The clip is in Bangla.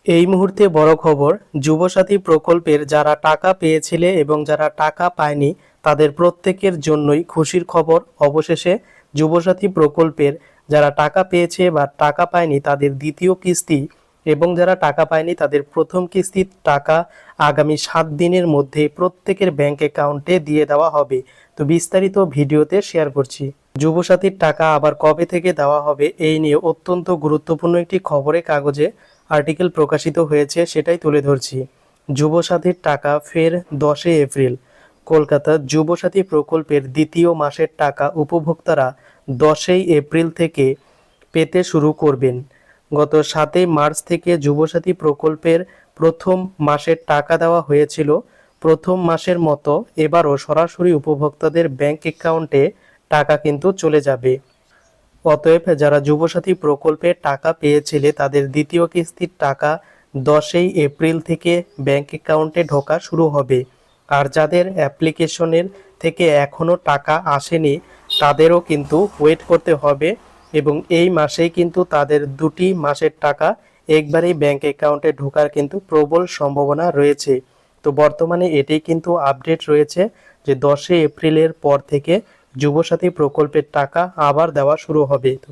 এই মুহূর্তে বড় খবর, যুবসাথী প্রকল্পের যারা টাকা পেয়েছিলে এবং যারা টাকা পায়নি তাদের প্রত্যেকের জন্যই খুশির খবর। অবশেষে যুবসাথী প্রকল্পের যারা টাকা পেয়েছে বা টাকা পায়নি তাদের দ্বিতীয় কিস্তি এবং যারা টাকা পায়নি তাদের প্রথম কিস্তির টাকা আগামী 7 দিনের মধ্যে প্রত্যেকের ব্যাংক অ্যাকাউন্টে দিয়ে দেওয়া হবে। তো বিস্তারিত ভিডিওতে শেয়ার করছি। যুবসাথীর টাকা আবার কবে থেকে দেওয়া হবে এই নিয়ে অত্যন্ত গুরুত্বপূর্ণ একটি খবরের কাগজে আর্টিকেল প্রকাশিত হয়েছে, সেটাই তুলে ধরছি। যুবসাথীর টাকা ফের 10 এপ্রিল। কলকাতা যুবসাথী প্রকল্পের দ্বিতীয় মাসের টাকা উপভোক্তারা 10 এপ্রিল থেকে পেতে শুরু করবেন। গত 7 মার্চ থেকে যুবসাথী প্রকল্পের প্রথম মাসের টাকা দেওয়া হয়েছিল। প্রথম মাসের মতো এবারও সরাসরি উপভোক্তাদের ব্যাংক অ্যাকাউন্টে টাকা কিন্তু চলে যাবে। অতএব যারা যুবসাথী প্রকল্পে টাকা পেয়েছিলে তাদের দ্বিতীয় কিস্তির টাকা 10 এপ্রিল থেকে ব্যাংক অ্যাকাউন্টে ঢোকা শুরু হবে। আর যাদের অ্যাপ্লিকেশনের থেকে এখনও টাকা আসেনি তাদেরও কিন্তু ওয়েট করতে হবে এবং এই মাসেই কিন্তু তাদের 2টি মাসের টাকা একবারেই ব্যাংক অ্যাকাউন্টে ঢোকার কিন্তু প্রবল সম্ভাবনা রয়েছে। তো বর্তমানে এটাই কিন্তু আপডেট রয়েছে যে 10 এপ্রিলের পর থেকে যুবসাথী প্রকল্পের টাকা আবার দেওয়া শুরু হবে। তো